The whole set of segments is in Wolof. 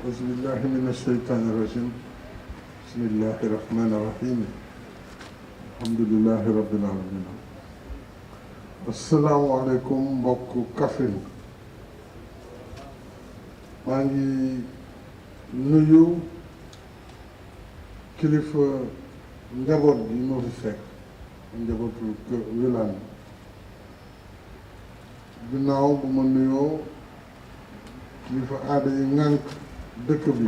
أعوذ بالله من الشيطان الرجيم بسم الله الرحمن الرحيم الحمد لله رب العالمين asalaamaaleykum mbokk Kaffrine maa ngi nuyu kilifa njaboot bi moo fi fekk njabootu Wilane ginnaaw bu ma nuyoo kilifa aada yi ŋànk dëkk bi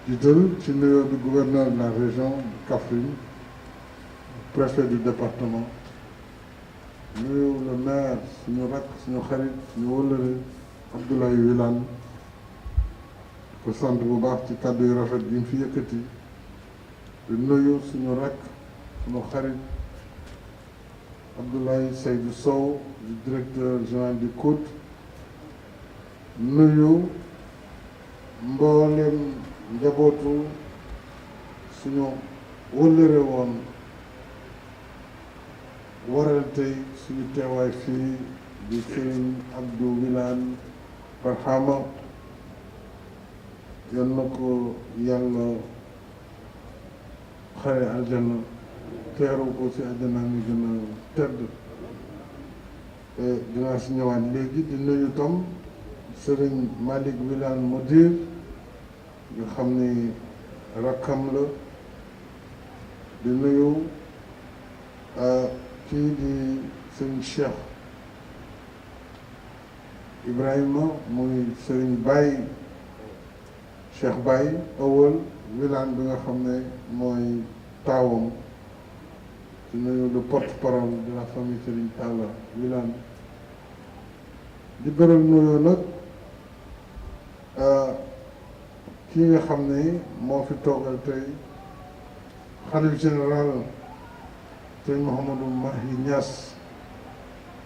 jiital ci nuyoo bi gouverneur de la région de Kaffrine préfet du département nuyu le maire suñu rakk suñu xarit suñu wëllëre Abdoulaye Wilane ko sant bu baax ci kàddu yu rafet bi mu fi yëkkati di nuyu suñu rakk suñu xarit Abdoulaye Seydou Sow du directeur général du COUD nuyu mboolem njabootu suñu wëllëre woon waral tey suñu teewaay fii di Serigne Abdou Wilane Barhama yal na ko yàlla xare aljanna teeru ko ci aljanna mi gën a tedd dinaa si ñëwaat léegi di nuyu tam Serigne Malick Wilane Modir nga xam ni rakkam la di nuyu kii di Serigne Cheikh Ibrahima muy Serigne Baye Cheikh Baye Awal Wilane bi nga xam ne mooy taawam di nuyu le porte-parole de la famille Serigne Talla Wilane di beral nuyoo nag kii nga xam ne moo fi toogal tey xalif général Serigne Mouhamadou Mahi Niass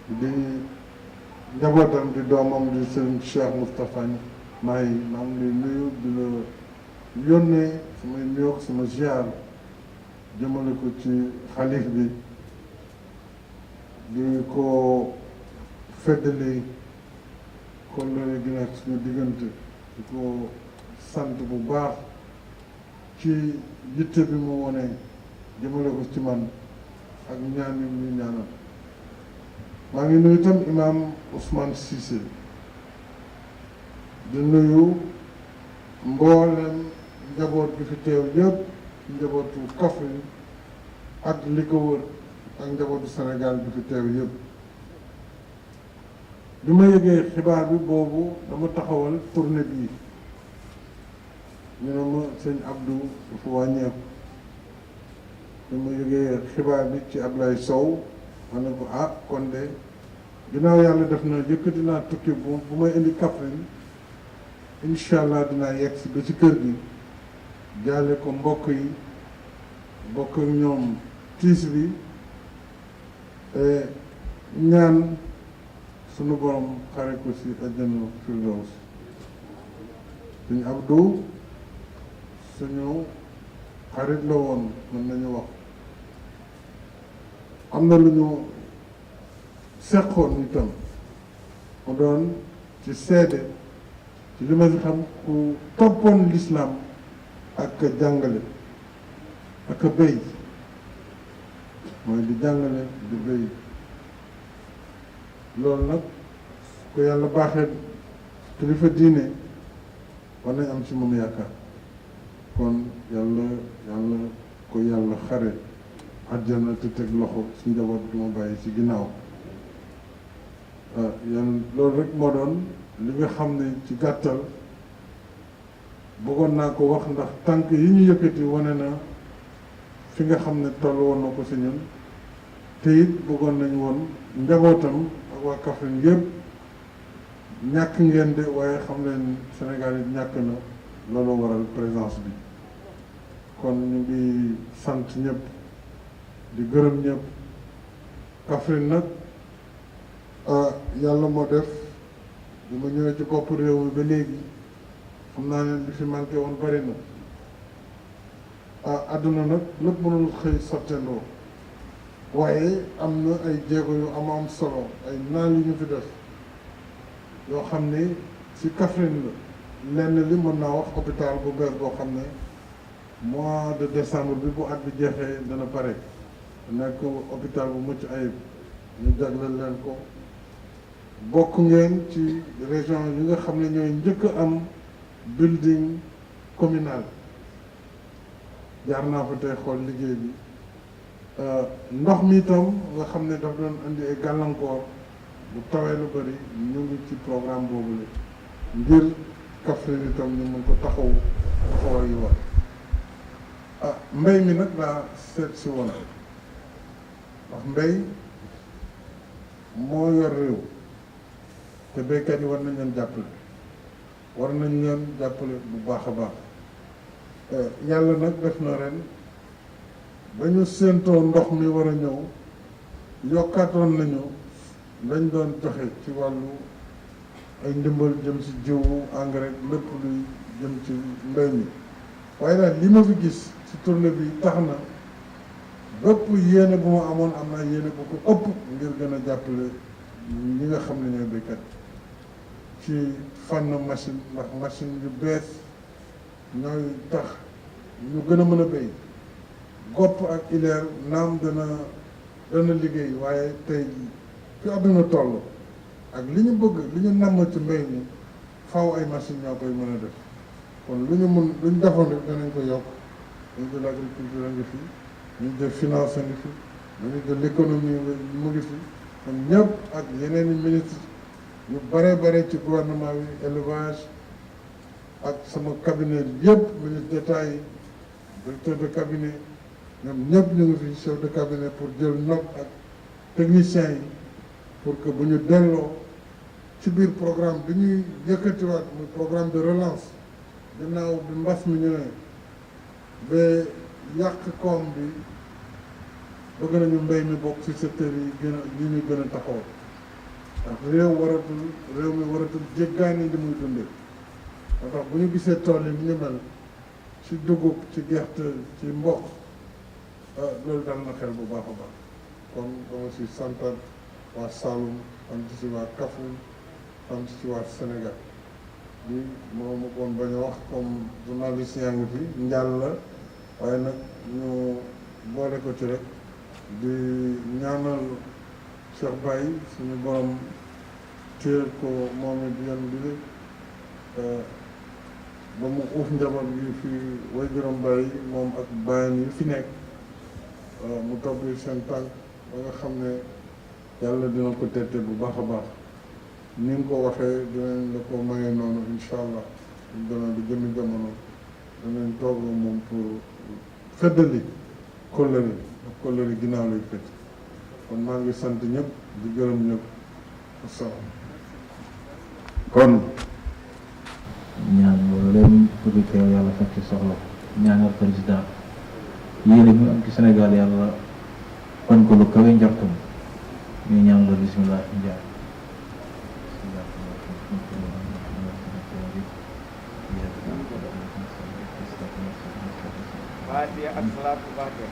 di njabootam di doomam di Serigne Cheikh Moustapha Mahi maa ngi lay nuyu di la yónnee samay nuyoo sama ziar jëmale ko ci xalif bi di ko feddali kon loolu gi nekk suñu diggante di ko sant bu baax ci yitte bi mu wone jëmale ko ci man ak ñaan yu ñu ñaanal maa ngi nuyu itam imam Ousmane Cissé di nuyu mboolem njaboot gi fi teew yëpp njabootu Kaffrine ak li ko wër ak njabootu Sénégal bi fi teew yëpp bi ma yëgee xibaar bi boobu dama taxawal tournée bii ñu ne ma sëñ Abdou dafa wàññeeku bi ma yëgee xibaar bi ci Ablaye Sow ma ne ko kon de ginnaaw yàlla def na yëkkati naa tukki bu may indi Kaffrine incha allah dinaa yegg si ba ci kër gi jaale ko mbokk yi bokk ak ñoom tiis bi ñaan sunu borom xare ko si àjjana firdaws suñu Abdou suñu xarit la woon mën nañu wax am na lu ñu seqoon itam mu doon ci seede ci li ma si xam ku toppoon lislaam ak jàngale ak béy mooy di jàngale di béy loolu nag ko yàlla baaxee kilifa diine war nañ am ci moom yaakaar kon yàlla ko yàlla xare àjjana te teg loxo ci njaboot gi ma bàyyi ci ginnaaw yan loolu rek moo doon li nga xam ne ci gàttal bëggoon naa ko wax ndax tànk yi ñu yëkkati wane na fi nga xam ne toll woon na ko si ñun te it bëggoon nañu woon njabootam ak waa Kaffrine yëpp ñàkk ngeen de waaye xam leen Sénégal it ñàkk na loolu waral présence bi kon ñu ngi sant ñëpp di gërëm ñëpp Kaffrine nag yàlla moo def bi ma ñëwee ci bopp réew mi ba léegi xam naa ne li fi manqué woon bari na àdduna nag lépp mënul xëy sottendoo waaye am na ay jéego yu am solo ay naan yu ñu fi def yoo xam ne ci Kaffrine la lenn li mën naa wax hôpital bu bees boo xam ne mois de décembre bi bu at bi jeexee dana pare nekk hôpital bu mucc ayib ñu jagleel leen ko. bokk ngeen ci région yi nga xam ne ñooy njëkk a am building communal jaar naa fa tey xool liggéey bi ndox mi itam nga xam ne daf doon indi ay gàllankoor bu tawee lu bëri ñu ngi ci programme boobu la ngir Kaffrine itam ñu mën ko taxaw taxawaay yu war mbay mi nag daa seet si woon ndax mbay moo yor réew te béykat yi war nañ leen jàppale bu baax a baax yàlla nag def na ren ba ñu séentoo ndox mi war a ñëw yokkaatoon nañu lañ doon joxe ci wàllu ay ndimbal jëm ci jiwu engrais lépp luy jëm ci mbay mi waaye daal li ma fi gis ci tournée bi tax na bépp yéene bu ma amoon am naa yéene bu ko ëpp ngir gën a jàppale ñi nga xam ne ñooy béykat ci fànn machine ndax machine yu bees ñooy tax ñu gën a mën a béy gopp ak ileer naam dana liggéey waaye tey fi àdduna toll ak li ñu bëgg li ñu namm ci mbéy mi faw ay machine ñoo koy mën a def kon lu ñu defoon rek danañ ko yokk ministre de l'agriculture a ngi fi ministre des finances a ngi fi ministre de l'économie mu ngi fi kon ñëpp ak yeneen i ministre yu bare ci gouvernement bi élevage ak sama cabinet yëpp ministre d'État yi directeur de cabinet ñoom ñëpp ñu ngi fi chef de cabinet pour jël note ak techniciens yi pour que bu ñu delloo ci biir programme bi ñuy yëkkatiwaat muy programme de relance ginnaaw bi mbas mi ñëwee ba yàq koom bi bëgg nañu mbéy mi bokk ci secteur yi ñu gën a taxaw ndax réew mi waratul jéggaani li muy dundee moo tax bu ñu gisee tool yi ni ñu mel ci dugub ci gerte ci mboq loolu dal na xel bu baax a baax kon dama si santat waa Saloum sant si waa Kaffrine sant si waa Sénégal bi moo ma koon bañ a wax comme journaliste yaa ngi fi njàll la waaye nag ñu boole ko ci rek di ñaanal Cheikh Baye suñu borom téel ko moom it yan bi ba mu uuf njaboot gi fi way juróom Baye moom ak baayam yi fi nekk mu topp seen tànk ba nga xam ne yàlla dina ko tette bu baax a baax ni nga ko waxee dinañ la ko maye noonu incha allah ñu doona di jëmi jamono danañ toog moom pour feddali kóllëre ak kóllëre ginnaaw lay fekk kon maa ngi sant ñëpp di gërëm ñëpp asalaam kon ñaan loolu leen bëgg teew yàlla fekk ci soxla ñaanal président yéene mu am ci Sénégal yàlla wan ko lu kawe njortam ñu ñaan la bismillah njaay Fatiha ak salaatu Fatiha